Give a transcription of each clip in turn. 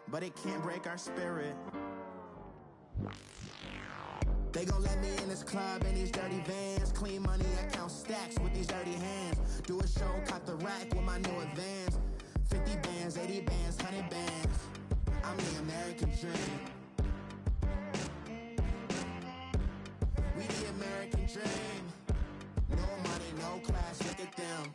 but it can't break our spirit. They gon' let me in this club in these dirty vans. Clean money, I count stacks with these dirty hands. Do a show, cop the rack with my new advance. 50 bands, 80 bands, 100 bands. I'm the American dream. We the American dream. No money, no class, look at them.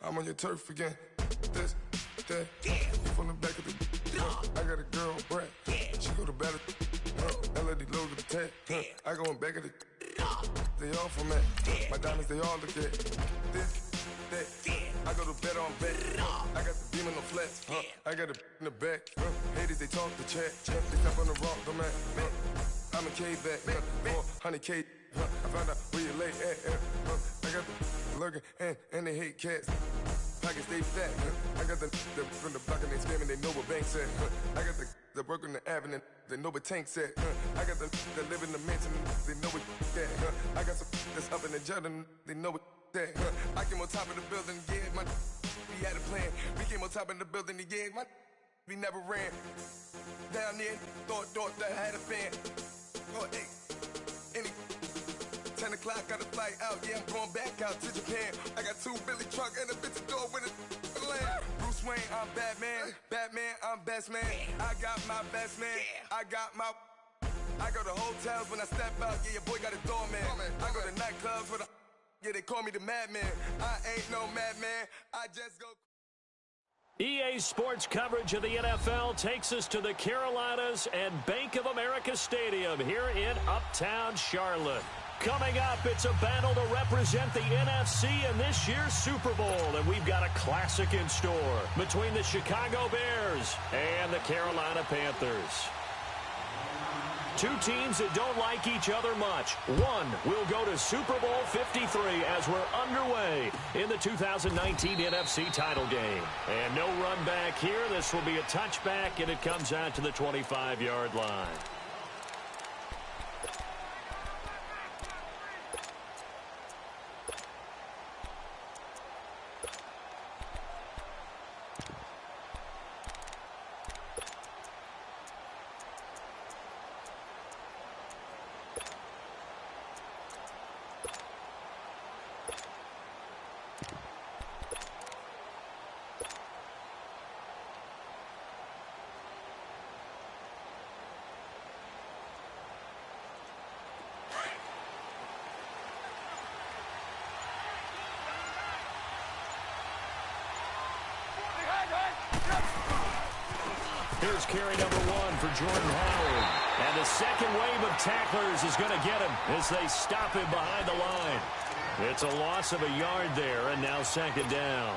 I'm on your turf again. This, that, from the back of the I got a girl, Brad. She go to battle. LAD load the tag. I go in back of the they all for me. My diamonds, they all look at this, that. I go to bed on bed. I got the beam on the flats. I got it in the back. Haters, they talk the chat. They step on the rock, the man. I'm a K-back. 400K. I found out where you lay at. I got the lurking and they hate cats. Pockets stay fat. I got the from the block and they screaming, they know what banks at. I got the work on the avenue, they know what tanks at. I got the live in the mansion, they know what that. I got some that's up in the Jordan, they know what that. I came on top of the building, yeah, my we had a plan. We came on top of the building, yeah, my we never ran. Down there, thought that I had a fan. Oh, hey, any 10 o'clock, got a flight out, yeah, I'm going back out to Japan. I got 2 Billy truck and a bitch door with a land. Bruce Wayne, I'm Batman. Batman, I'm best man. I got my best man. I go to hotels when I step out, yeah, your boy got a doorman. I go to nightclubs with a, yeah, they call me the madman. I ain't no madman, I just go. EA Sports coverage of the NFL takes us to the Carolinas and Bank of America Stadium here in Uptown Charlotte. Coming up, it's a battle to represent the NFC in this year's Super Bowl, and we've got a classic in store between the Chicago Bears and the Carolina Panthers. Two teams that don't like each other much. One will go to Super Bowl 53 as we're underway in the 2019 NFC title game. And no run back here. This will be a touchback, and it comes out to the 25-yard line. Here's carry number 1 for Jordan Howard. And the second wave of tacklers is going to get him as they stop him behind the line. It's a loss of a yard there, and now second down.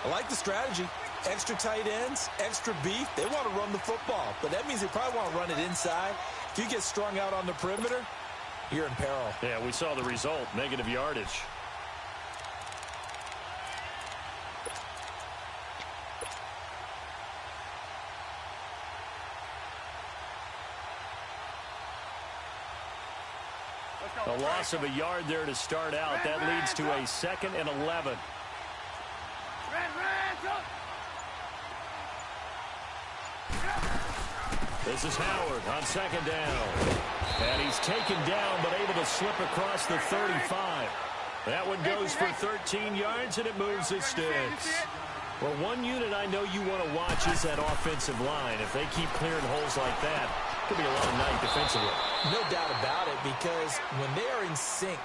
I like the strategy. Extra tight ends, extra beef. They want to run the football, but that means they probably want to run it inside. If you get strung out on the perimeter, you're in peril. Yeah, we saw the result, negative yardage. A loss of a yard there to start out. That leads to a 2nd and 11. This is Howard on second down. And he's taken down but able to slip across the 35. That one goes for 13 yards and it moves the sticks. Well, one unit I know you want to watch is that offensive line. If they keep clearing holes like that, it could be a long night defensively. No doubt about it, because when they are in sync,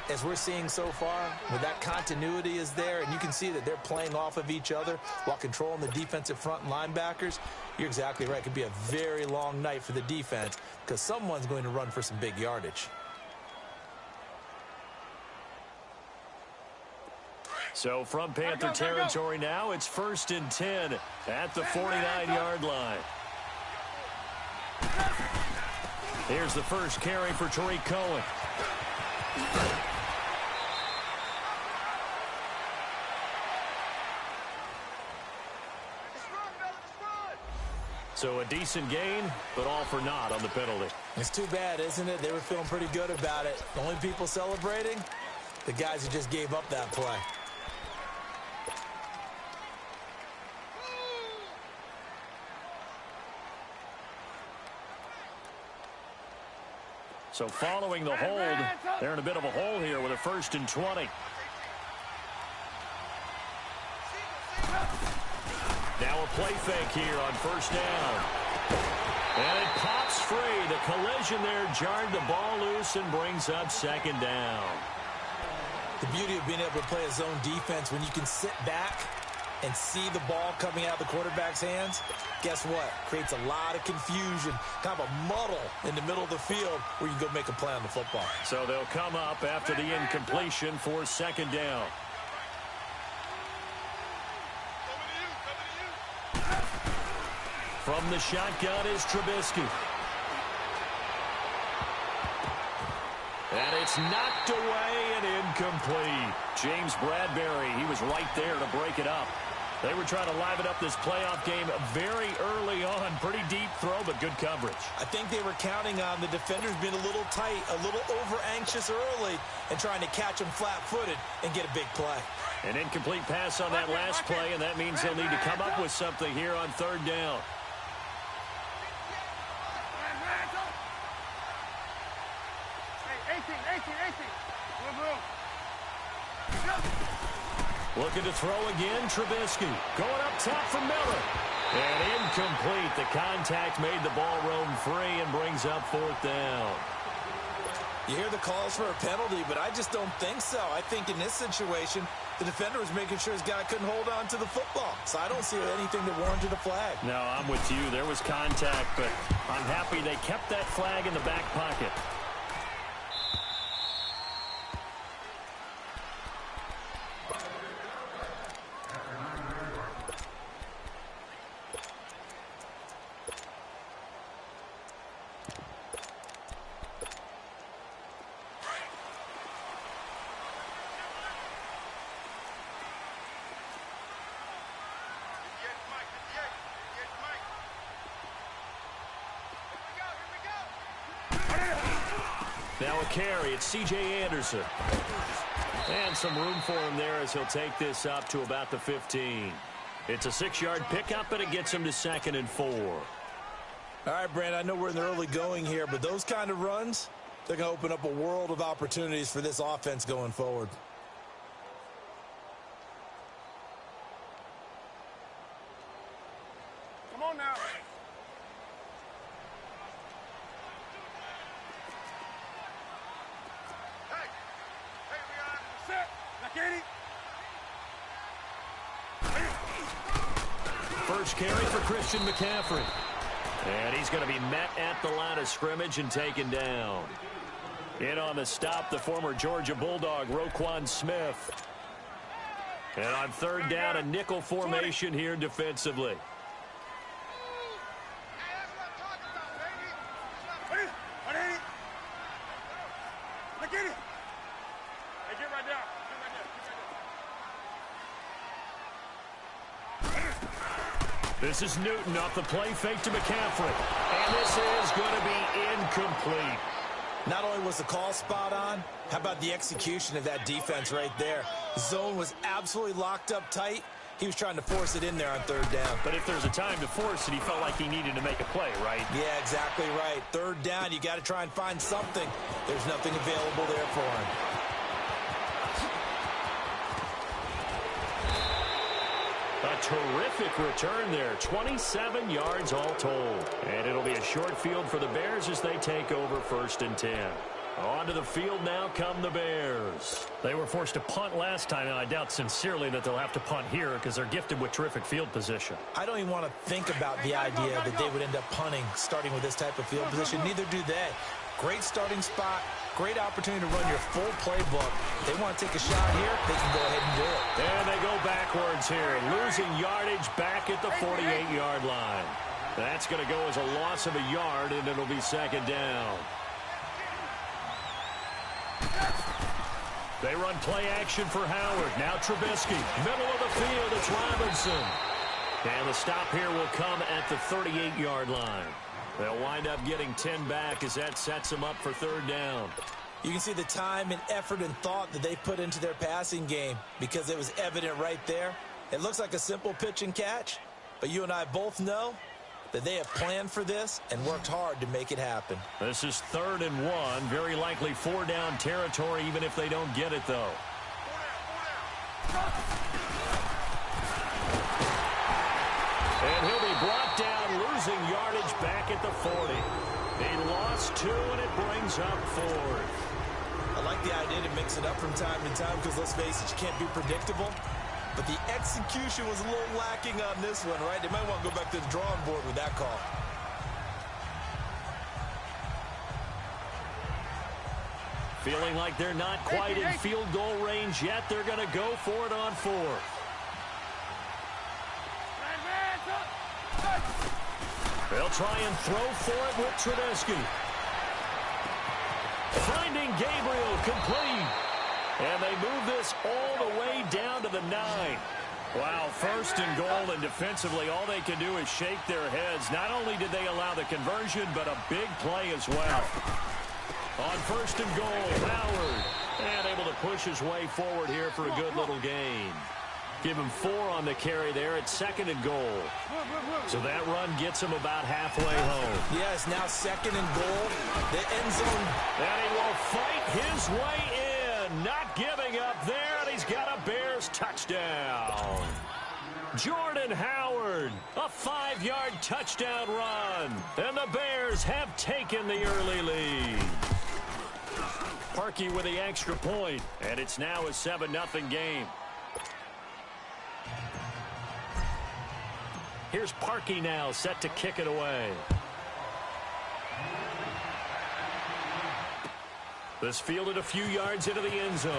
as we're seeing so far, when that continuity is there and you can see that they're playing off of each other while controlling the defensive front and linebackers, you're exactly right. It could be a very long night for the defense because someone's going to run for some big yardage. So from Panther territory now, it's 1st and 10 at the 49-yard line. Here's the first carry for Tariq Cohen. So a decent gain, but all for naught on the penalty. It's too bad, isn't it? They were feeling pretty good about it. The only people celebrating, the guys who just gave up that play. So following the hold, they're in a bit of a hole here with a 1st and 20. Now a play fake here on 1st down. And it pops free. The collision there jarred the ball loose and brings up 2nd down. The beauty of being able to play a zone defense when you can sit back and see the ball coming out of the quarterback's hands, guess what? Creates a lot of confusion, kind of a muddle in the middle of the field where you can go make a play on the football. So they'll come up after the incompletion for 2nd down. From the shotgun is Trubisky. And it's knocked away and incomplete. James Bradbury, he was right there to break it up. They were trying to liven up this playoff game very early on. Pretty deep throw, but good coverage. I think they were counting on the defenders being a little tight, a little over-anxious early, and trying to catch them flat-footed and get a big play. An incomplete pass on that last play, and that means they'll need to come up with something here on 3rd down. Looking to throw again, Trubisky. Going up top for Miller. And incomplete. The contact made the ball roam free and brings up 4th down. You hear the calls for a penalty, but I just don't think so. I think in this situation, the defender was making sure his guy couldn't hold on to the football. So I don't see anything that warranted a flag. No, I'm with you. There was contact, but I'm happy they kept that flag in the back pocket. Now a carry, it's C.J. Anderson. And some room for him there as he'll take this up to about the 15. It's a 6-yard pickup, and it gets him to 2nd and 4. All right, Brandon, I know we're in the early going here, but those kind of runs, they're going to open up a world of opportunities for this offense going forward. Come on now. First carry for Christian McCaffrey. And he's going to be met at the line of scrimmage and taken down. In on the stop, the former Georgia Bulldog, Roquan Smith. And on 3rd down, a nickel formation here defensively. This is Newton off the play fake to McCaffrey. And this is going to be incomplete. Not only was the call spot on, how about the execution of that defense right there? The zone was absolutely locked up tight. He was trying to force it in there on 3rd down. But if there's a time to force it, he felt like he needed to make a play, right? Yeah, exactly right. 3rd down, you got to try and find something. There's nothing available there for him. A terrific return there. 27 yards all told. And it'll be a short field for the Bears as they take over 1st and 10. Onto the field now come the Bears. They were forced to punt last time, and I doubt sincerely that they'll have to punt here because they're gifted with terrific field position. I don't even want to think about the idea that they would end up punting starting with this type of field position. Neither do they. Great starting spot. Great opportunity to run your full playbook. They want to take a shot here, they can go ahead and do it. And they go backwards here, losing yardage back at the 48-yard line. That's going to go as a loss of a yard, and it'll be 2nd down. They run play action for Howard. Now Trubisky. Middle of the field, it's Robinson. And the stop here will come at the 38-yard line. They'll wind up getting 10 back as that sets them up for third down. You can see the time and effort and thought that they put into their passing game because it was evident right there. It looks like a simple pitch and catch, but you and I both know that they have planned for this and worked hard to make it happen. This is 3rd and 1, very likely 4-down territory even if they don't get it, though. And he'll be brought down, losing yardage back at the 40. He lost 2, and it brings up 4th. I like the idea to mix it up from time to time because, let's face it, you can't be predictable. But the execution was a little lacking on this one, right? They might want to go back to the drawing board with that call. Feeling like they're not quite in field goal range yet. They're going to go for it on 4th. They'll try and throw for it with Trubisky. Finding Gabriel complete. And they move this all the way down to the 9. Wow, 1st and goal, and defensively all they can do is shake their heads. Not only did they allow the conversion, but a big play as well. On 1st and goal, Howard. And able to push his way forward here for a good little gain. Give him 4 on the carry there at 2nd and goal. So that run gets him about halfway home. Yes, now 2nd and goal. The end zone. And he will fight his way in. Not giving up there, and he's got a Bears touchdown. Jordan Howard, a 5-yard touchdown run. And the Bears have taken the early lead. Parkey with the extra point, and it's now a 7-0 game. Here's Parkey now, set to kick it away. This fielded a few yards into the end zone.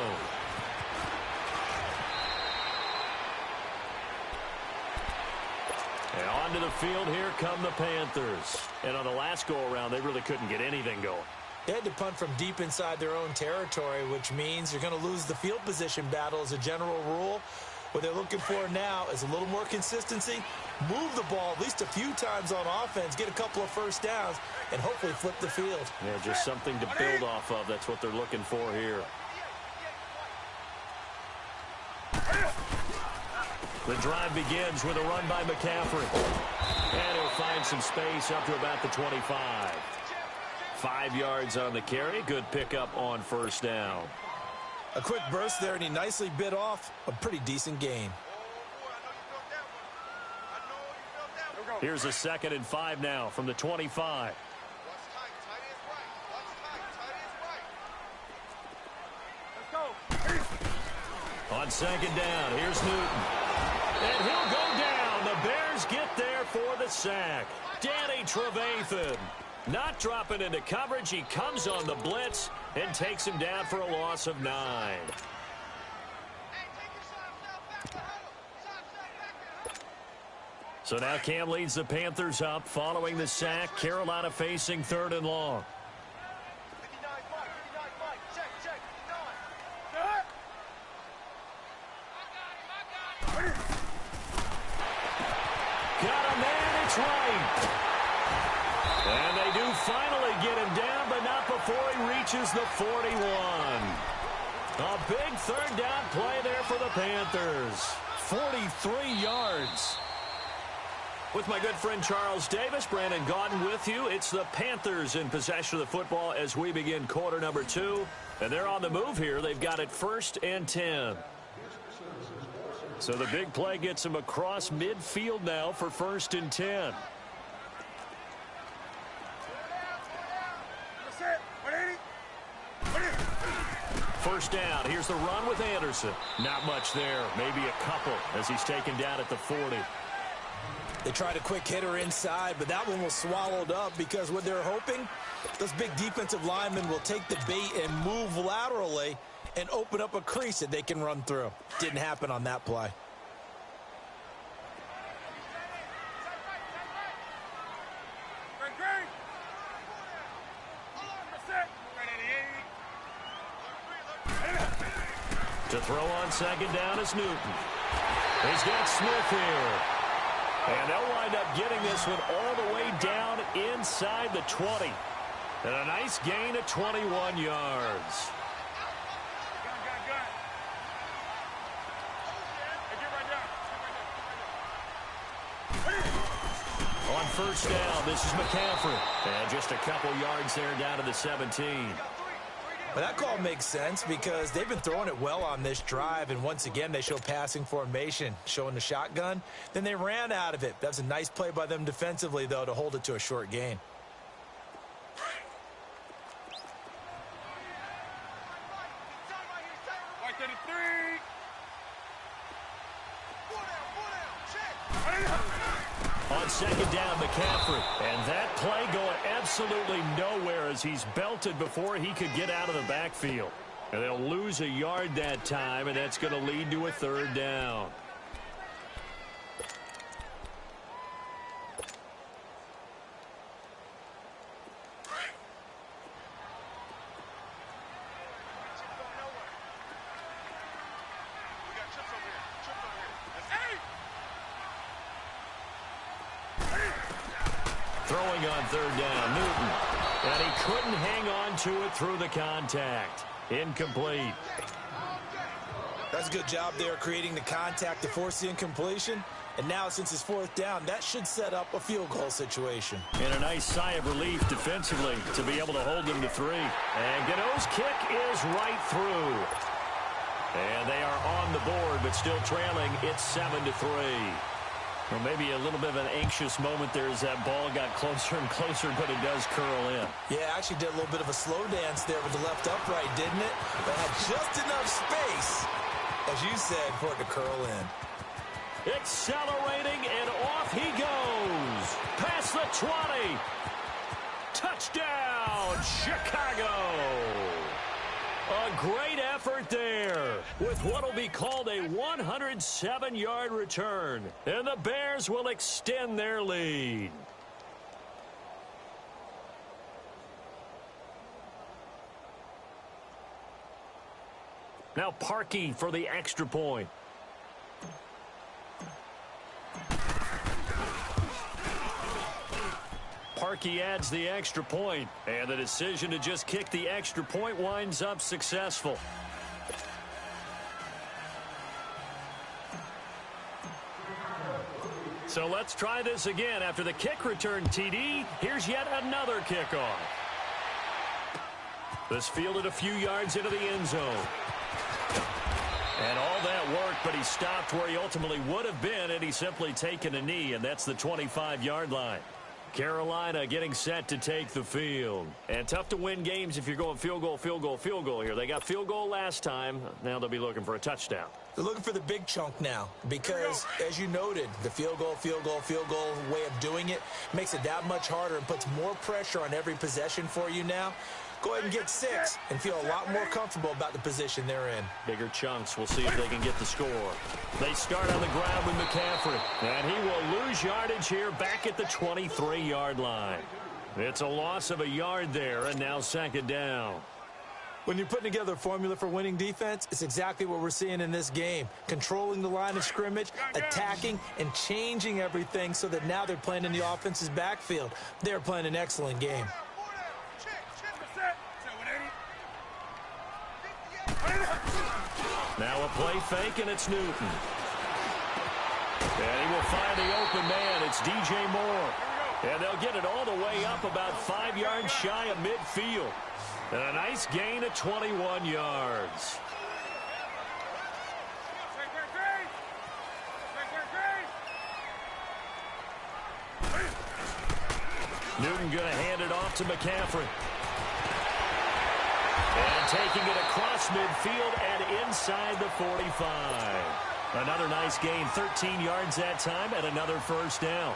And onto the field, here come the Panthers. And on the last go-around, they really couldn't get anything going. They had to punt from deep inside their own territory, which means you're going to lose the field position battle as a general rule. What they're looking for now is a little more consistency, move the ball at least a few times on offense, get a couple of first downs, and hopefully flip the field. Yeah, just something to build off of. That's what they're looking for here. The drive begins with a run by McCaffrey. And he'll find some space up to about the 25. 5 yards on the carry. Good pickup on 1st down. A quick burst there, and he nicely bit off a pretty decent gain. Here's a 2nd and 5 now from the 25. On 2nd down, here's Newton. And he'll go down. The Bears get there for the sack. Danny Trevathan not dropping into coverage. He comes on the blitz and takes him down for a loss of 9. So now Cam leads the Panthers up following the sack. Carolina facing 3rd and long. Got him there, it's right. And they do finally get him down, but not before he reaches the 41. A big 3rd down play there for the Panthers. 43 yards. With my good friend Charles Davis, Brandon Gaudin with you. It's the Panthers in possession of the football as we begin quarter number 2. And they're on the move here. They've got it 1st and 10. So the big play gets them across midfield now for 1st and 10. First down. Here's the run with Anderson. Not much there. Maybe a couple as he's taken down at the 40. They tried a quick hitter inside, but that one was swallowed up because what they're hoping, those big defensive linemen will take the bait and move laterally and open up a crease that they can run through. Didn't happen on that play. To throw on 2nd down is Newton. He's got Smith here. And they'll wind up getting this one all the way down inside the 20. And a nice gain of 21 yards. On first down, this is McCaffrey. And just a couple yards there down to the 17. Well, that call makes sense because they've been throwing it well on this drive, and once again they show passing formation, showing the shotgun. Then they ran out of it. That was a nice play by them defensively, though, to hold it to a short gain. On second down, McCaffrey. And that play going absolutely nowhere as he's belted before he could get out of the backfield. And they'll lose a yard that time, and that's going to lead to a third down. Throwing on third down, Newton. And he couldn't hang on to it through the contact. Incomplete. That's a good job there creating the contact to force the incompletion. And now, since it's fourth down, that should set up a field goal situation. And a nice sigh of relief defensively to be able to hold them to 3. And Gano's kick is right through. And they are on the board, but still trailing. It's 7-3. Well, maybe a little bit of an anxious moment there as that ball got closer and closer, but it does curl in. Yeah, actually did a little bit of a slow dance there with the left upright, didn't it? But had just enough space, as you said, for it to curl in. Accelerating, and off he goes. Past the 20. Touchdown, Chicago. A great effort there with what will be called a 107-yard return. And the Bears will extend their lead. Now Parkey for the extra point. Parkey adds the extra point, and the decision to just kick the extra point winds up successful. So let's try this again. After the kick return TD, here's yet another kickoff. This fielded a few yards into the end zone. And all that worked, but he stopped where he ultimately would have been had he simply taken a knee, and that's the 25-yard line. Carolina getting set to take the field. And tough to win games if you're going field goal, field goal, field goal here. They got field goal last time. Now they'll be looking for a touchdown. They're looking for the big chunk now because, as you noted, the field goal way of doing it makes it that much harder and puts more pressure on every possession for you now. Go ahead and get 6 and feel a lot more comfortable about the position they're in. Bigger chunks. We'll see if they can get the score. They start on the ground with McCaffrey. And he will lose yardage here back at the 23-yard line. It's a loss of a yard there, and now second down. When you're putting together a formula for winning defense, it's exactly what we're seeing in this game. Controlling the line of scrimmage, attacking, and changing everything so that now they're playing in the offense's backfield. They're playing an excellent game. Now a play fake, and it's Newton. And he will find the open man. It's DJ Moore. And they'll get it all the way up about 5 yards shy of midfield. And a nice gain of 21 yards. Newton going to hand it off to McCaffrey. And taking it across midfield and inside the 45. Another nice gain, 13 yards that time, and another first down.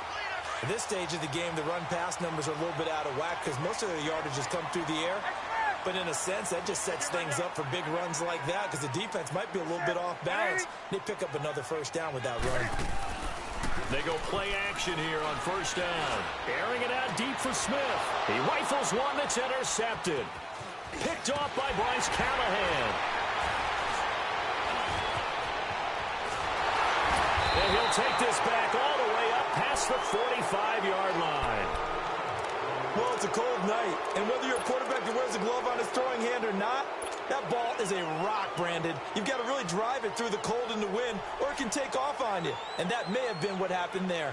At this stage of the game, the run-pass numbers are a little bit out of whack because most of the yardage has come through the air. But in a sense, that just sets things up for big runs like that because the defense might be a little bit off balance. They pick up another first down with that run. They go play action here on first down. Airing it out deep for Smith. He rifles one that's intercepted. Picked off by Bryce Callahan. And he'll They'll take this back all the way up past the 45-yard line. Well, it's a cold night, and whether you're a quarterback that wears a glove on his throwing hand or not, that ball is a rock, Brandon. You've got to really drive it through the cold and the wind, or it can take off on you. And that may have been what happened there.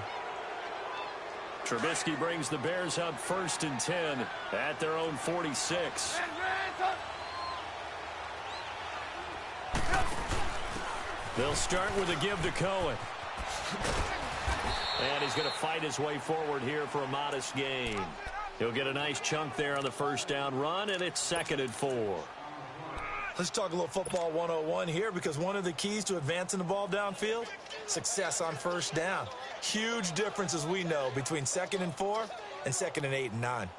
Trubisky brings the Bears up 1st and 10 at their own 46. They'll start with a give to Cohen. And he's going to fight his way forward here for a modest gain. He'll get a nice chunk there on the first down run, and it's 2nd and 4. Let's talk a little football 101 here, because one of the keys to advancing the ball downfield, success on first down. Huge difference, as we know, between 2nd and 4 and 2nd and 8 and 9.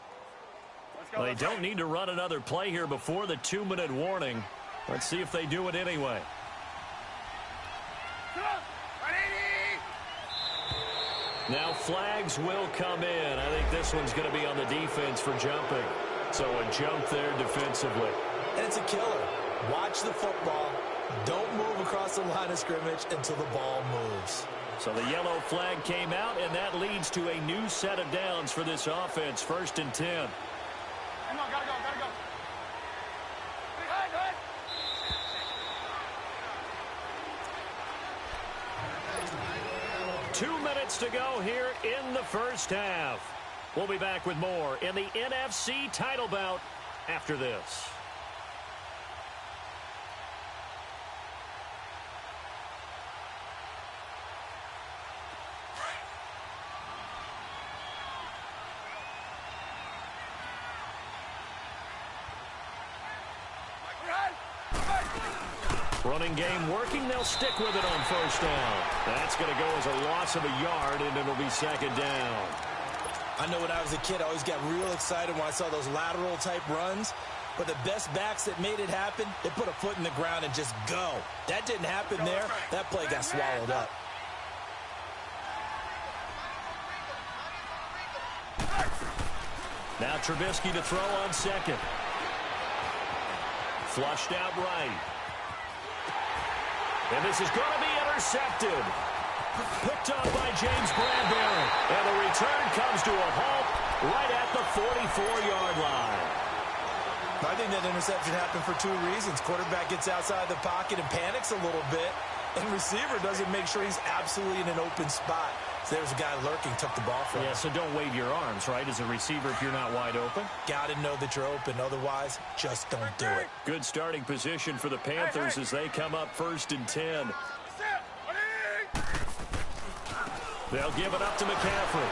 Well, they don't need to run another play here before the 2-minute warning. Let's see if they do it anyway. Now flags will come in. I think this one's going to be on the defense for jumping. So a jump there defensively. And it's a killer. Watch the football. Don't move across the line of scrimmage until the ball moves. So the yellow flag came out, and that leads to a new set of downs for this offense. 1st and 10. Come on, gotta go. 2 minutes to go here in the first half. We'll be back with more in the NFC title bout after this. Running game working. They'll stick with it on first down. That's going to go as a loss of a yard, and it'll be 2nd down. I know when I was a kid, I always got real excited when I saw those lateral-type runs. But the best backs that made it happen, they put a foot in the ground and just go. That didn't happen there. That play got swallowed up. Now Trubisky to throw on 2nd. Flushed out right. And this is going to be intercepted. Picked up by James Bradbury. And the return comes to a halt right at the 44-yard line. I think that interception happened for 2 reasons. Quarterback gets outside the pocket and panics a little bit. And receiver doesn't make sure he's absolutely in an open spot. So there's a guy lurking, took the ball from him. Yeah, so don't wave your arms, right, as a receiver if you're not wide open. Got to know that you're open. Otherwise, just don't do it. Good starting position for the Panthers as they come up 1st and 10. They'll give it up to McCaffrey.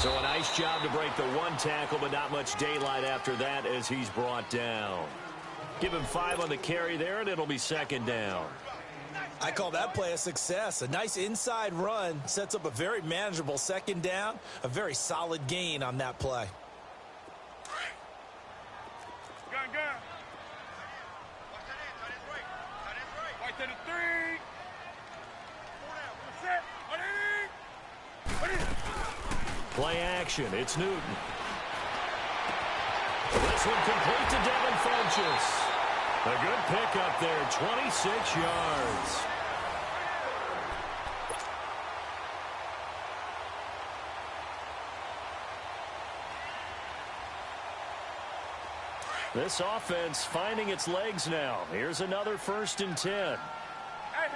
So a nice job to break the 1 tackle, but not much daylight after that as he's brought down. Give him 5 on the carry there, and it'll be 2nd down. I call that play a success. A nice inside run sets up a very manageable 2nd down. A very solid gain on that play. Gun. Right to the 3. Play action. It's Newton. This one complete to Devin Funchess. A good pickup there, 26 yards. This offense finding its legs now. Here's another 1st and 10. Hey.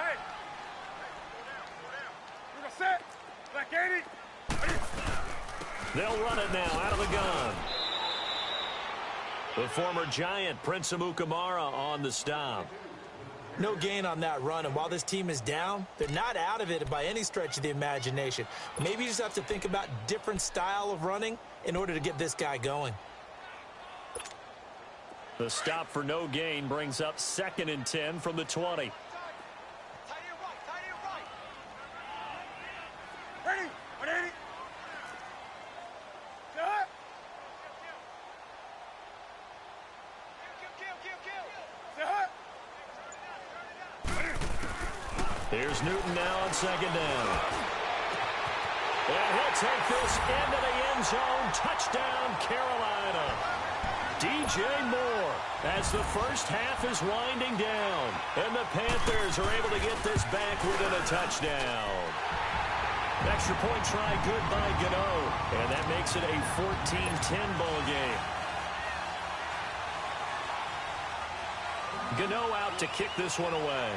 We're going to set. Black 80. They'll run it now out of the gun. The former Giant, Prince Amukamara, on the stop. No gain on that run, and while this team is down, they're not out of it by any stretch of the imagination. Maybe you just have to think about different style of running in order to get this guy going. The stop for no gain brings up 2nd and 10 from the 20. Ready. 180. Here's Newton now on 2nd down. And he'll take this into the end zone. Touchdown, Carolina. DJ Moore, as the first half is winding down. And the Panthers are able to get this back within a touchdown. Extra point try good by Gano. And that makes it a 14-10 ball game. Gano out to kick this one away.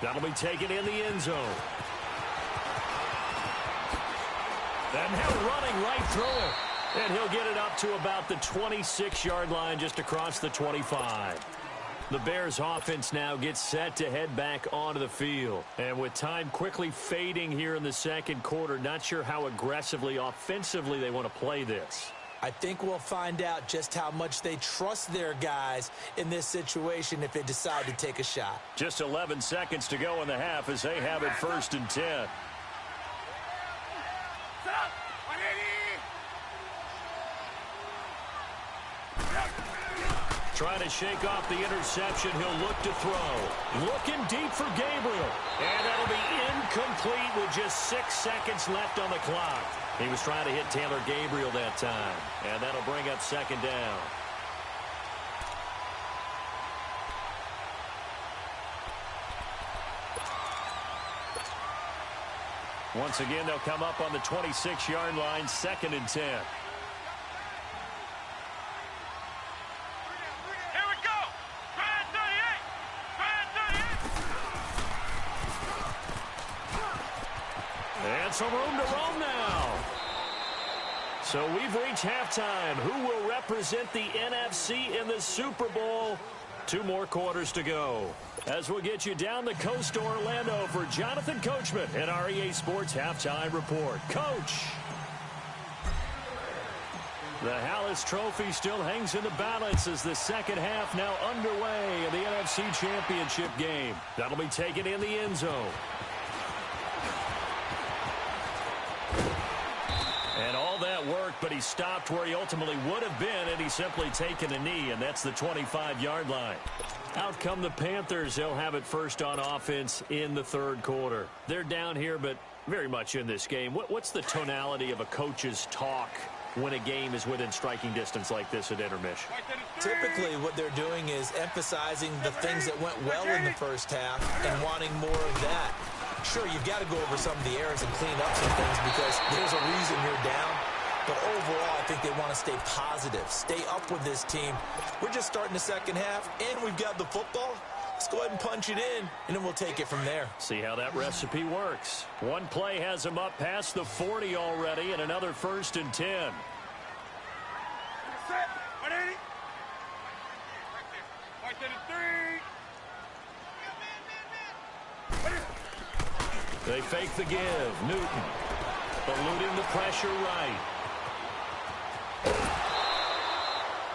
That'll be taken in the end zone. And now running right through it. And he'll get it up to about the 26-yard line, just across the 25. The Bears offense now gets set to head back onto the field. And with time quickly fading here in the second quarter, not sure how aggressively, offensively they want to play this. I think we'll find out just how much they trust their guys in this situation if they decide to take a shot. Just 11 seconds to go in the half as they have it 1st and 10. Trying to shake off the interception. He'll look to throw. Looking deep for Gabriel. And that'll be incomplete with just 6 seconds left on the clock. He was trying to hit Taylor Gabriel that time. And that'll bring up 2nd down. Once again, they'll come up on the 26-yard line, 2nd and 10. Some room to roam now. So we've reached halftime. Who will represent the NFC in the Super Bowl? 2 more quarters to go. As we'll get you down the coast to Orlando for Jonathan Coachman and our EA Sports Halftime Report. Coach. The Hallis Trophy still hangs in the balance as the second half now underway in the NFC Championship game. That'll be taken in the end zone. And all that worked, but he stopped where he ultimately would have been, and he's simply taken a knee, and that's the 25-yard line. Out come the Panthers. They'll have it first on offense in the third quarter. They're down here, but very much in this game. What's the tonality of a coach's talk when a game is within striking distance like this at intermission? Typically, what they're doing is emphasizing the things that went well in the first half and wanting more of that. Sure, you've got to go over some of the errors and clean up some things because there's a reason you're down. But overall, I think they want to stay positive, stay up with this team. We're just starting the second half, and we've got the football. Let's go ahead and punch it in, and then we'll take it from there. See how that recipe works. One play has him up past the 40 already, and another 1st and 10. Set. 180. Right to the 3. They fake the give. Newton eluding the pressure right.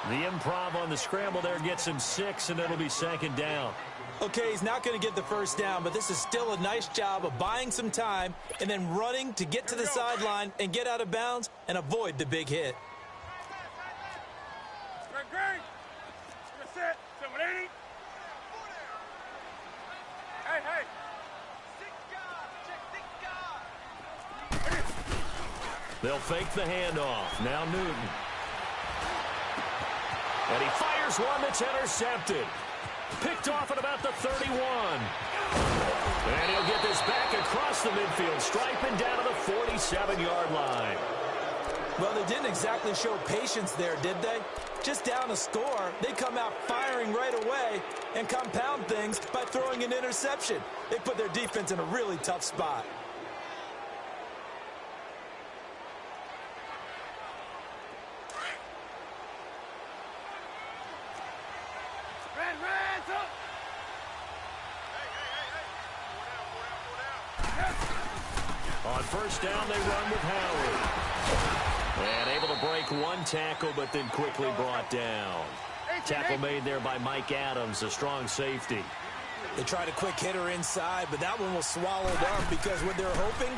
The improv on the scramble there gets him 6, and it'll be 2nd down. Okay, he's not going to get the first down, but this is still a nice job of buying some time and then running to get to the sideline and get out of bounds and avoid the big hit. Great. Set. 780. Hey. They'll fake the handoff. Now Newton. And he fires one that's intercepted. Picked off at about the 31. And he'll get this back across the midfield stripe and down to the 47-yard line. Well, they didn't exactly show patience there, did they? Just down a score, they come out firing right away and compound things by throwing an interception. They put their defense in a really tough spot. On first down, they run with Howard. And able to break one tackle, but then quickly brought down. Tackle made there by Mike Adams, a strong safety. They tried a quick hitter inside, but that one was swallowed up because what they're hoping,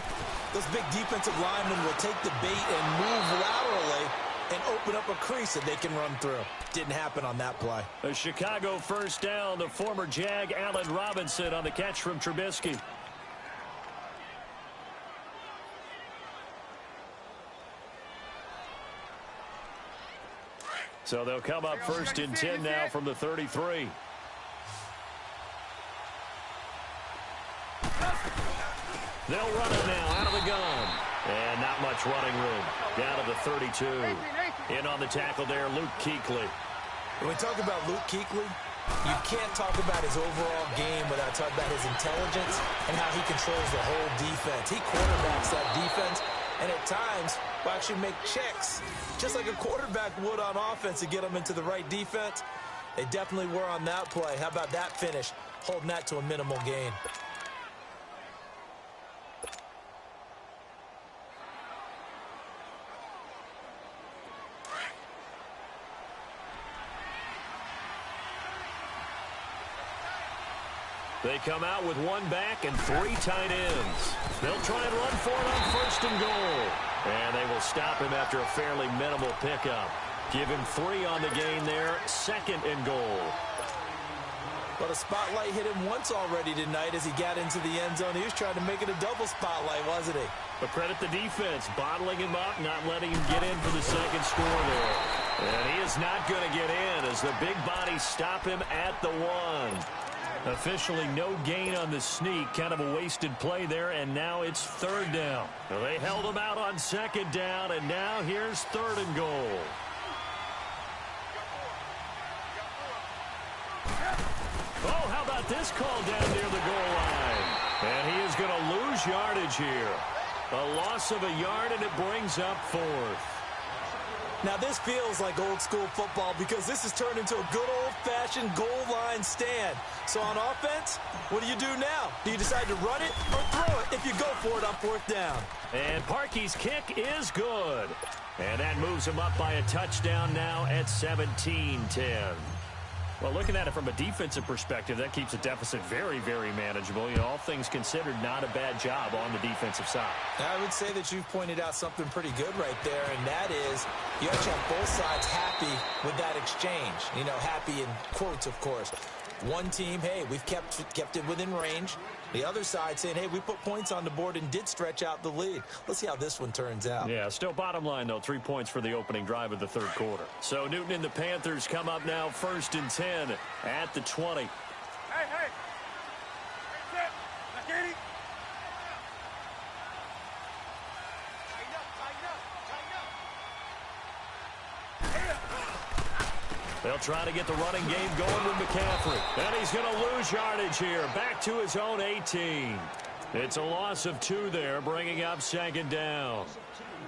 those big defensive linemen will take the bait and move laterally and open up a crease that they can run through. Didn't happen on that play. A Chicago first down, the former Jag Allen Robinson on the catch from Trubisky. So they'll come up 1st and 10 now from the 33. They'll run it now out of the gun. And not much running room. Down to the 32. In on the tackle there, Luke Kuechly. When we talk about Luke Kuechly, you can't talk about his overall game without talking about his intelligence and how he controls the whole defense. He quarterbacks that defense, and at times will actually make checks, just like a quarterback would on offense to get them into the right defense. They definitely were on that play. How about that finish, holding that to a minimal gain? They come out with one back and 3 tight ends. They'll try and run for it on 1st and goal. And they will stop him after a fairly minimal pickup. Give him 3 on the gain there, 2nd and goal. But a spotlight hit him once already tonight as he got into the end zone. He was trying to make it a double spotlight, wasn't he? But credit the defense, bottling him up, not letting him get in for the 2nd score there. And he is not going to get in as the big bodies stop him at the 1. Officially no gain on the sneak. Kind of a wasted play there, and now it's 3rd down. Well, they held him out on 2nd down, and now here's 3rd and goal. Oh, how about this call down near the goal line? And he is going to lose yardage here. A loss of a yard, and it brings up 4th. Now, this feels like old-school football because this has turned into a good old-fashioned goal line stand. So on offense, what do you do now? Do you decide to run it or throw it if you go for it on 4th down? And Parkey's kick is good. And that moves him up by a touchdown now at 17-10. Well, looking at it from a defensive perspective, that keeps the deficit very, very manageable. You know, all things considered, not a bad job on the defensive side. I would say that you've pointed out something pretty good right there, and that is you have to have both sides happy with that exchange. You know, happy in quotes, of course. One team, hey, we've kept it within range. The other side saying, hey, we put points on the board and did stretch out the lead. Let's see how this one turns out. Yeah, still bottom line, though, 3 points for the opening drive of the 3rd quarter. So Newton and the Panthers come up now 1st and 10 at the 20. Hey, hey. Set. Now, Katie. Tighten up, tighten up, tighten up. They'll try to get the running game going with McCaffrey. And he's going to lose yardage here. Back to his own 18. It's a loss of 2 there, bringing up 2nd down.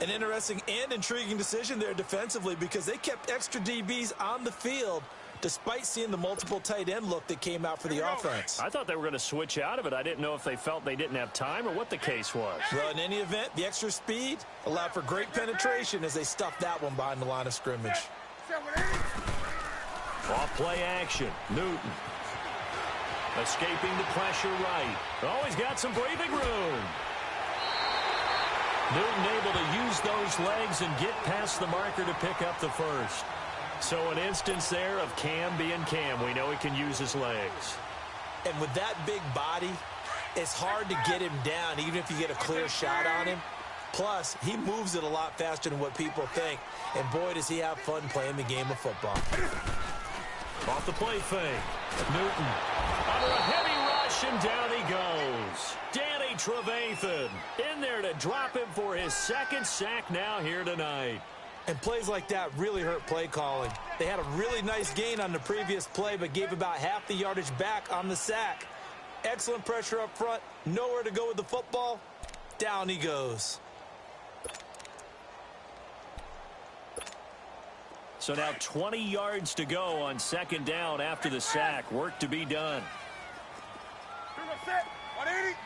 An interesting and intriguing decision there defensively because they kept extra DBs on the field despite seeing the multiple tight end look that came out for the offense. I thought they were going to switch out of it. I didn't know if they felt they didn't have time or what the case was. Well, in any event, the extra speed allowed for great penetration as they stuffed that one behind the line of scrimmage. Off play action. Newton. Escaping the pressure right. Oh, he's got some breathing room. Newton able to use those legs and get past the marker to pick up the 1st. So an instance there of Cam being Cam. We know he can use his legs. And with that big body, it's hard to get him down even if you get a clear shot on him. Plus, he moves it a lot faster than what people think. And boy, does he have fun playing the game of football. Off the play fake. Newton under a heavy rush, and down he goes. Danny Trevathan in there to drop him for his 2nd sack now here tonight. And plays like that really hurt play calling. They had a really nice gain on the previous play, but gave about half the yardage back on the sack. Excellent pressure up front. Nowhere to go with the football. Down he goes. So now 20 yards to go on 2nd down after the sack. Work to be done. Set. 180.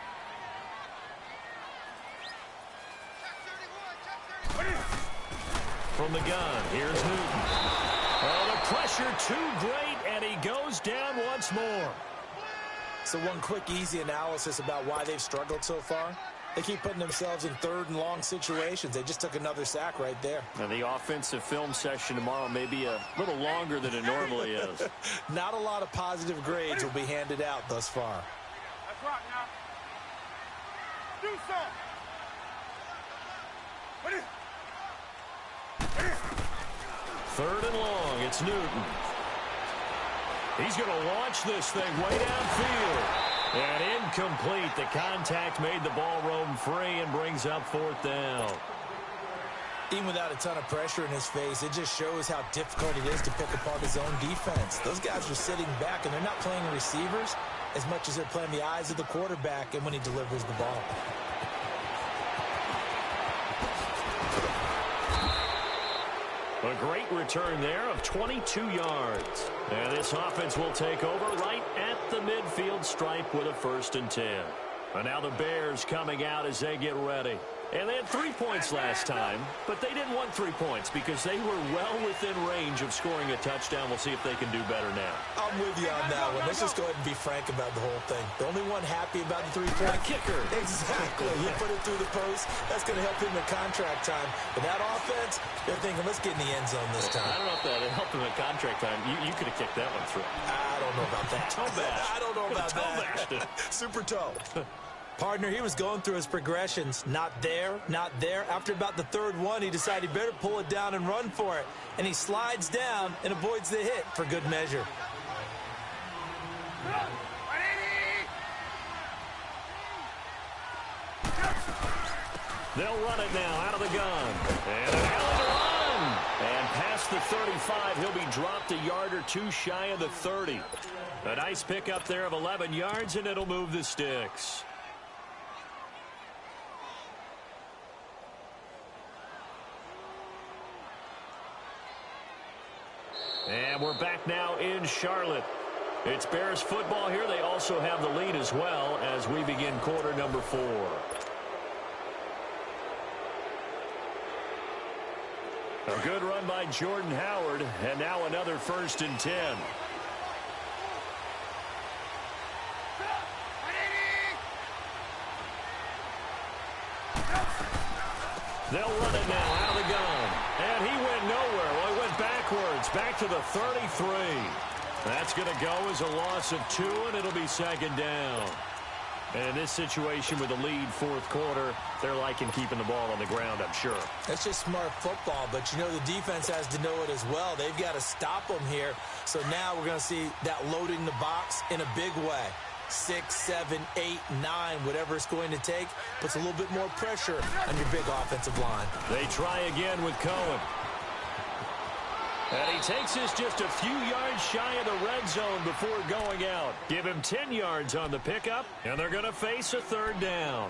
From the gun, here's Newton. Oh, the pressure too great, and he goes down once more. So one quick, easy analysis about why they've struggled so far. They keep putting themselves in 3rd and long situations. They just took another sack right there. And the offensive film session tomorrow may be a little longer than it normally is. Not a lot of positive grades will be handed out thus far. That's right now. Do something. 3rd and long. It's Newton. He's going to launch this thing way downfield. And incomplete. The contact made the ball roam free and brings up 4th down. Even without a ton of pressure in his face, it just shows how difficult it is to pick apart his own defense. Those guys are sitting back, and they're not playing receivers as much as they're playing the eyes of the quarterback and when he delivers the ball. A great return there of 22 yards. And this offense will take over right at the midfield stripe with a 1st and 10. And now the Bears coming out as they get ready. And they had 3 points last time, but they didn't want 3 points because they were well within range of scoring a touchdown. We'll see if they can do better now. I'm with you on that one. Let's just go ahead and be frank about the whole thing. The only one happy about the 3-point kicker. Exactly. You put it through the post. That's going to help him in contract time. But that offense, they're thinking, let's get in the end zone this time. I don't know if that helped him in contract time. You could have kicked that one through. I don't know about that. Toe bash. I don't know about that. Super toe. Partner, he was going through his progressions. Not there, not there. After about the 3rd one, he decided he better pull it down and run for it. And he slides down and avoids the hit for good measure. They'll run it now out of the gun. And an alley run. And past the 35, he'll be dropped a yard or 2 shy of the 30. A nice pickup there of 11 yards, and it'll move the sticks. And we're back now in Charlotte. It's Bears football here. They also have the lead as well as we begin quarter number 4. A good run by Jordan Howard, and now another 1st and 10. They'll run it now out of the gun. And he went nowhere. Well, he went backwards, back to the 33. That's going to go as a loss of 2, and it'll be 2nd down. And in this situation with the lead 4th quarter, they're liking keeping the ball on the ground, I'm sure. That's just smart football, but you know the defense has to know it as well. They've got to stop them here. So now we're going to see that loading the box in a big way. 6, 7, 8, 9, whatever it's going to take, puts a little bit more pressure on your big offensive line. They try again with Cohen. And he takes this just a few yards shy of the red zone before going out. Give him 10 yards on the pickup, and they're going to face a 3rd down.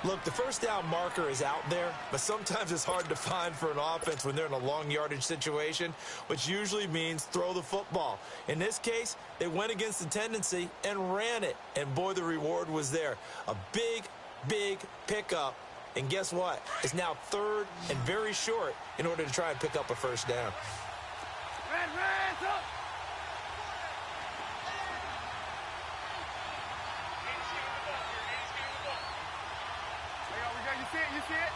Look, the 1st down marker is out there, but sometimes it's hard to find for an offense when they're in a long yardage situation, which usually means throw the football. In this case, they went against the tendency and ran it, and boy, the reward was there. A big, big pickup, and guess what? It's now 3rd and very short in order to try and pick up a 1st down. Hands up! You see it? You see it?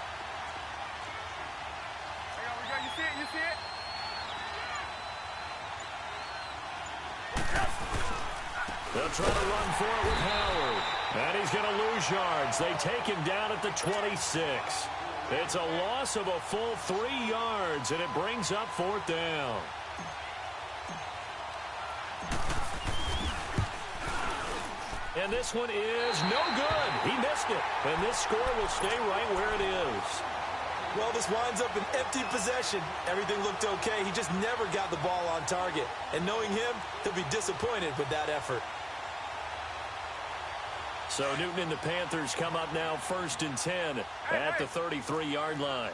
You see it? You see it? They'll try to run for it with Howard. And he's going to lose yards. They take him down at the 26. It's a loss of a full 3 yards, and it brings up 4th down. And this one is no good. He missed it. And this score will stay right where it is. Well, this winds up an empty possession. Everything looked okay. He just never got the ball on target. And knowing him, he'll be disappointed with that effort. So Newton and the Panthers come up now 1st and 10 at the 33-yard line.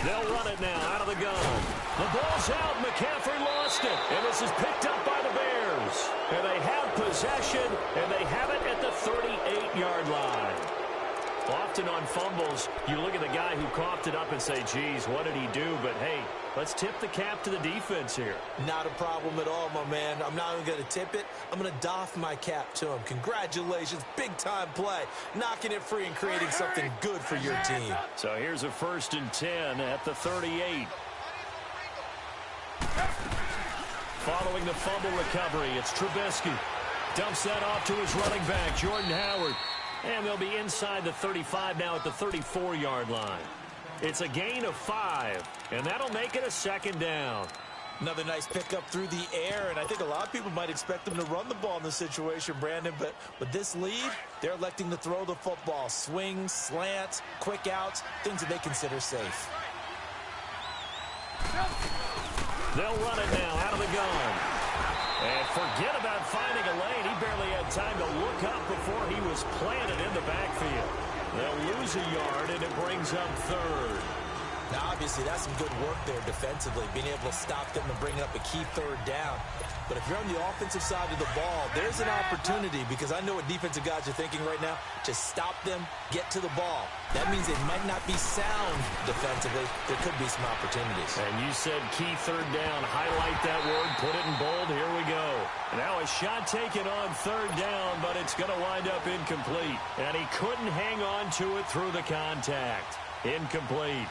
They'll run it now out of the gun. The ball's out. McCaffrey lost it. And this is picked up by the Bears. And they have possession, and they have it at the 38-yard line. Often on fumbles, you look at the guy who coughed it up and say, geez, what did he do? But, hey, let's tip the cap to the defense here. Not a problem at all, my man. I'm not even going to tip it. I'm going to doff my cap to him. Congratulations. Big-time play. Knocking it free and creating something good for your team. So here's a 1st and 10 at the 38. Following the fumble recovery, it's Trubisky. Dumps that off to his running back, Jordan Howard. And they'll be inside the 35 now at the 34-yard line. It's a gain of 5, and that'll make it a second down. Another nice pickup through the air, and I think a lot of people might expect them to run the ball in this situation, Brandon, but with this lead, they're electing to throw the football. Swings, slants, quick outs, things that they consider safe. They'll run it now out of the gun. And forget about finding a lane. He barely had time to look up before he was planted in the backfield. They'll lose a yard, and it brings up third. Now, obviously, that's some good work there defensively, being able to stop them and bring up a key third down. But if you're on the offensive side of the ball, there's an opportunity, because I know what defensive guys are thinking right now. Just stop them, get to the ball. That means they might not be sound defensively. There could be some opportunities. And you said key third down. Highlight that word, put it in bold. Here we go. Now a shot taken on third down, but it's going to wind up incomplete. And he couldn't hang on to it through the contact. Incomplete.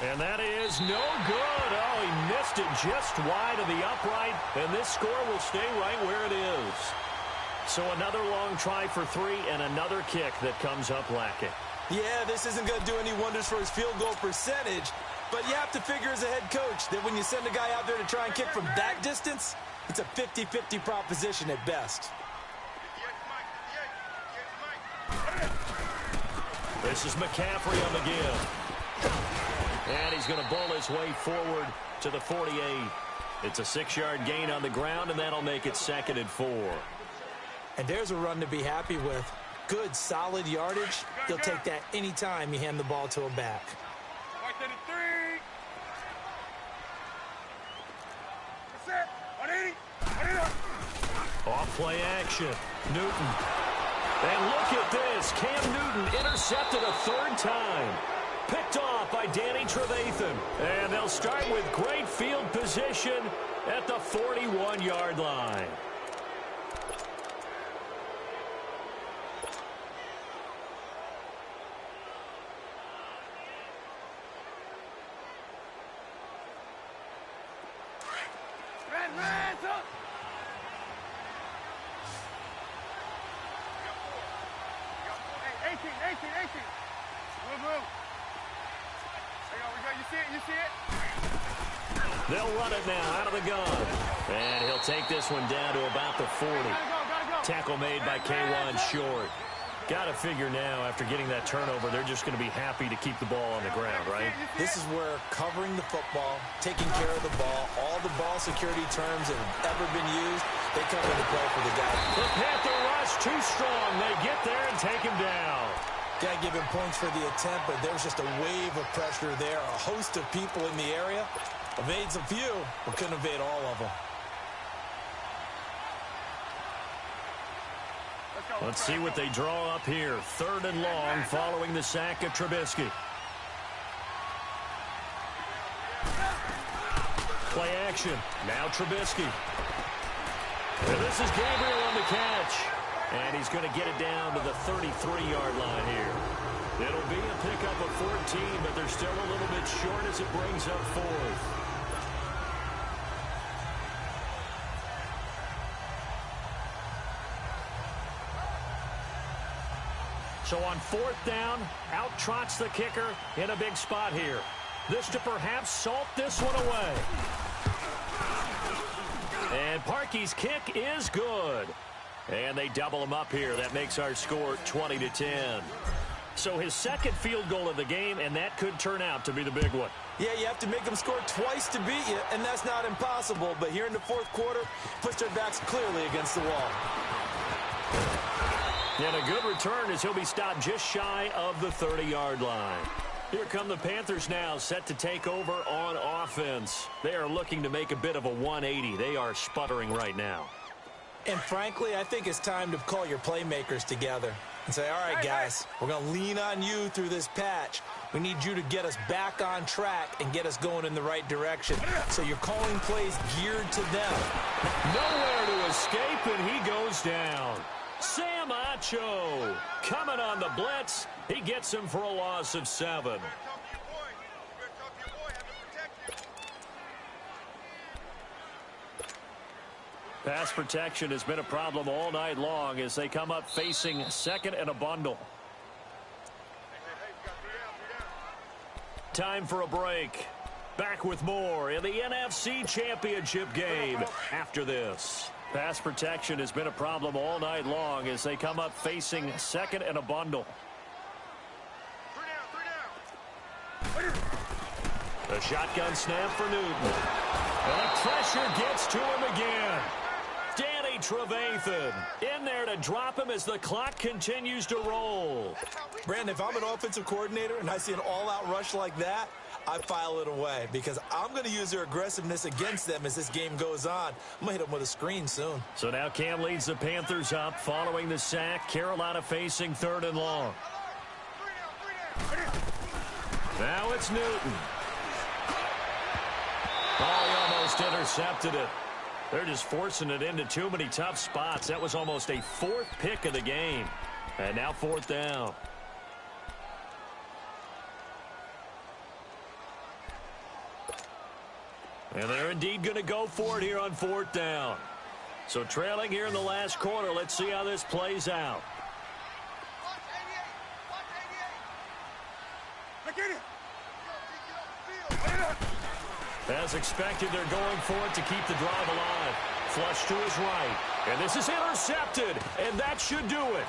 And that is no good. Oh, he missed it just wide of the upright, and this score will stay right where it is. So another long try for 3 and another kick that comes up lacking. Yeah, this isn't going to do any wonders for his field goal percentage, but you have to figure as a head coach that when you send a guy out there to try and kick from that distance, it's a 50-50 proposition at best. This is McCaffrey on the give. And he's going to bowl his way forward to the 48. It's a 6-yard gain on the ground, and that'll make it 2nd and 4. And there's a run to be happy with. Good, solid yardage. He'll take that anytime you hand the ball to a back. Off play action. Newton. And look at this. Cam Newton intercepted a 3rd time. Picked off by Danny Trevathan. And they'll start with great field position at the 41-yard line. They'll run it now out of the gun. And he'll take this one down to about the 40. Tackle made by K1 Short. Got to figure now, after getting that turnover, they're just going to be happy to keep the ball on the ground, right? This is where covering the football, taking care of the ball, all the ball security terms that have ever been used, they come into play for the guy. The Panther rush too strong. They get there and take him down. Got to give him points for the attempt, but there was just a wave of pressure there. A host of people in the area. Evades a few, but couldn't evade all of them. Let's see what they draw up here. 3rd and long following the sack of Trubisky. Play action. Now Trubisky. And this is Gabriel on the catch. And he's going to get it down to the 33-yard line here. It'll be a pickup of 14, but they're still a little bit short as it brings up 4th. So on 4th down, out trots the kicker in a big spot here. This to perhaps salt this one away. And Parkey's kick is good. And they double him up here. That makes our score 20-10. So his 2nd field goal of the game, and that could turn out to be the big one. Yeah, you have to make them score twice to beat you, and that's not impossible. But here in the 4th quarter, push their backs clearly against the wall. And a good return as he'll be stopped just shy of the 30-yard line. Here come the Panthers now, set to take over on offense. They are looking to make a bit of a 180. They are sputtering right now. And frankly, I think it's time to call your playmakers together and say, all right, guys, we're going to lean on you through this patch. We need you to get us back on track and get us going in the right direction. So you're calling plays geared to them. Nowhere to escape, and he goes down. Sam Acho coming on the blitz. He gets him for a loss of 7. Pass protection has been a problem all night long as they come up facing second and a bundle. Time for a break. Back with more in the NFC Championship game after this. Pass protection has been a problem all night long as they come up facing second and a bundle. The shotgun snap for Newton. And the pressure gets to him again. Danny Trevathan in there to drop him as the clock continues to roll. Brandon, if I'm an offensive coordinator and I see an all-out rush like that, I file it away because I'm going to use their aggressiveness against them as this game goes on. I'm going to hit them with a screen soon. So now Cam leads the Panthers up following the sack. Carolina facing third and long. Now it's Newton. Oh, he almost intercepted it. They're just forcing it into too many tough spots. That was almost a fourth pick of the game. And now fourth down. And they're indeed going to go for it here on fourth down. So trailing here in the last quarter. Let's see how this plays out. As expected, they're going for it to keep the drive alive. Flush to his right. And this is intercepted. And that should do it.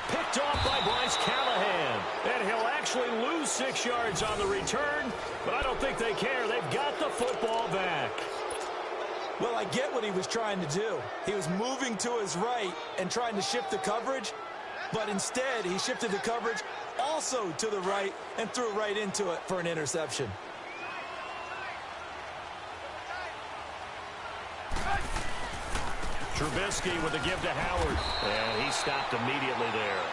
Picked off by Bryce Callahan. And he'll actually lose 6 yards on the return. But I don't think they care. They've got the football back. Well, I get what he was trying to do. He was moving to his right and trying to shift the coverage. But instead, he shifted the coverage also to the right and threw right into it for an interception. Trubisky with a give to Howard. And he stopped immediately there.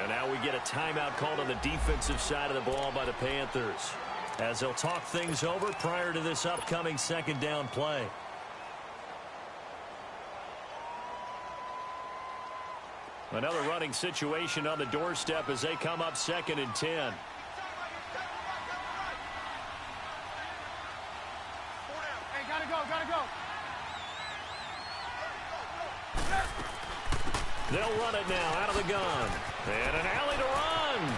And now we get a timeout called on the defensive side of the ball by the Panthers, as they'll talk things over prior to this upcoming second down play. Another running situation on the doorstep as they come up 2nd and 10. Hey, gotta go. They'll run it now out of the gun. And an alley to run.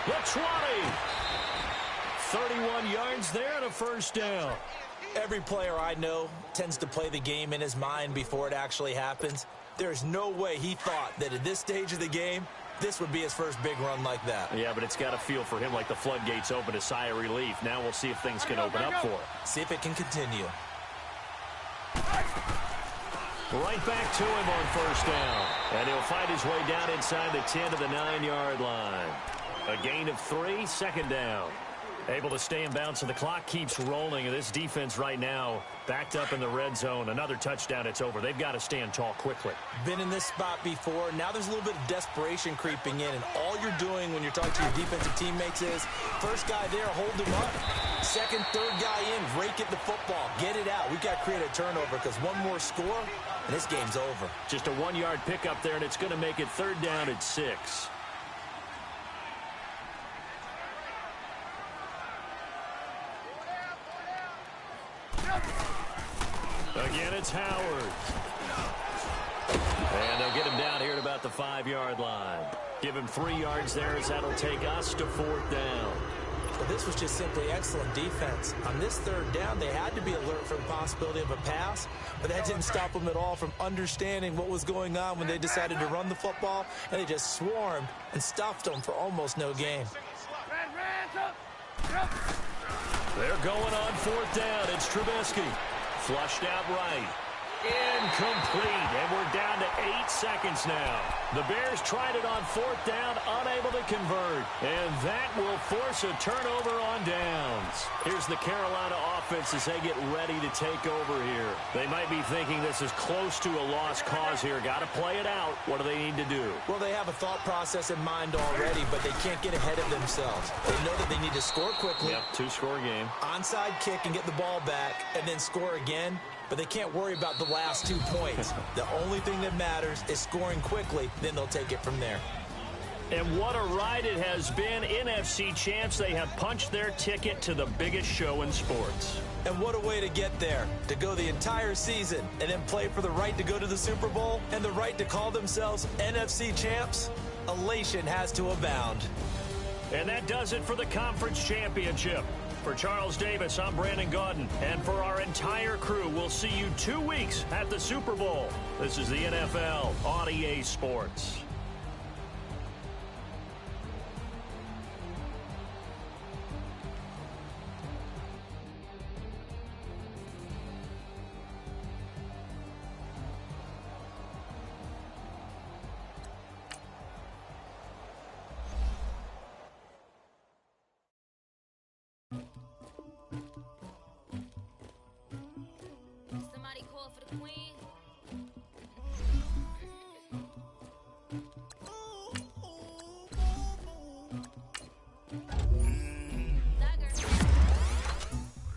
The 20. 31 yards there and a first down. Every player I know tends to play the game in his mind before it actually happens. There's no way he thought that at this stage of the game, this would be his first big run like that. Yeah, but it's got to feel for him like the floodgates open, a sigh of relief. Now we'll see if things can open up for him. See if it can continue. Right back to him on first down. And he'll fight his way down inside the 10 to the 9-yard line. A gain of 3, second down. Able to stay in bounds, and the clock keeps rolling. And this defense right now backed up in the red zone. Another touchdown, it's over. They've got to stand tall quickly. Been in this spot before. Now there's a little bit of desperation creeping in. And all you're doing when you're talking to your defensive teammates is, first guy there, hold him up. Second, third guy in, rake at the football. Get it out. We've got to create a turnover because one more score, and this game's over. Just a 1-yard pickup there, and it's going to make it third down at 6. Again, it's Howard. And they'll get him down here at about the 5-yard line. Give him 3 yards there as that'll take us to fourth down. Well, this was just simply excellent defense. On this third down, they had to be alert for the possibility of a pass, but that didn't stop them at all from understanding what was going on when they decided to run the football, and they just swarmed and stuffed them for almost no gain. They're going on fourth down. It's Trubisky. Flushed out right. Incomplete. And we're down to 8 seconds now. The Bears tried it on fourth down, unable to convert. And that will force a turnover on downs. Here's the Carolina offense as they get ready to take over here. They might be thinking this is close to a lost cause here. Got to play it out. What do they need to do? Well, they have a thought process in mind already, but they can't get ahead of themselves. They know that they need to score quickly. Yep, 2-score game. Onside kick and get the ball back and then score again. But they can't worry about the last 2 points. The only thing that matters is scoring quickly, then they'll take it from there. And what a ride it has been. NFC champs, they have punched their ticket to the biggest show in sports. And what a way to get there, to go the entire season and then play for the right to go to the Super Bowl and the right to call themselves NFC champs. Elation has to abound. And that does it for the conference championship. For Charles Davis, I'm Brandon Gaudin. And for our entire crew, we'll see you 2 weeks at the Super Bowl. This is the NFL on EA Sports. Somebody call for the queen.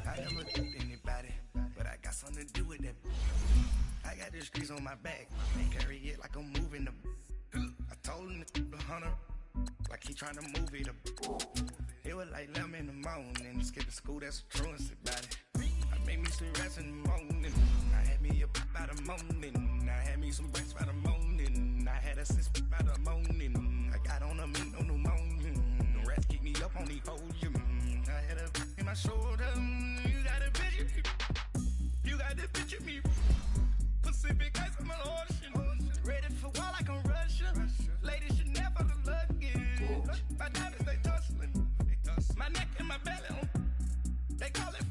I never did anybody, but I got something to do with that. I got the streets on my back, carry it like I'm moving the. I told him the hunter, like he trying to move it up. It was like 11 in the morning, skipping school, that's a truancy about it. I made me some rest in the morning, I had me up by the morning, I had me some breaks by the morning, I had a sis by the morning, I got on a meat, no pneumonia, the rats keep me up on the podium, I had a in my shoulder, you got a picture me, you got to picture me, Pacific ice on my ocean, ready for war like I'm Russia, ladies should never the luggage, my diamonds they tussling, my neck and my belly, they call it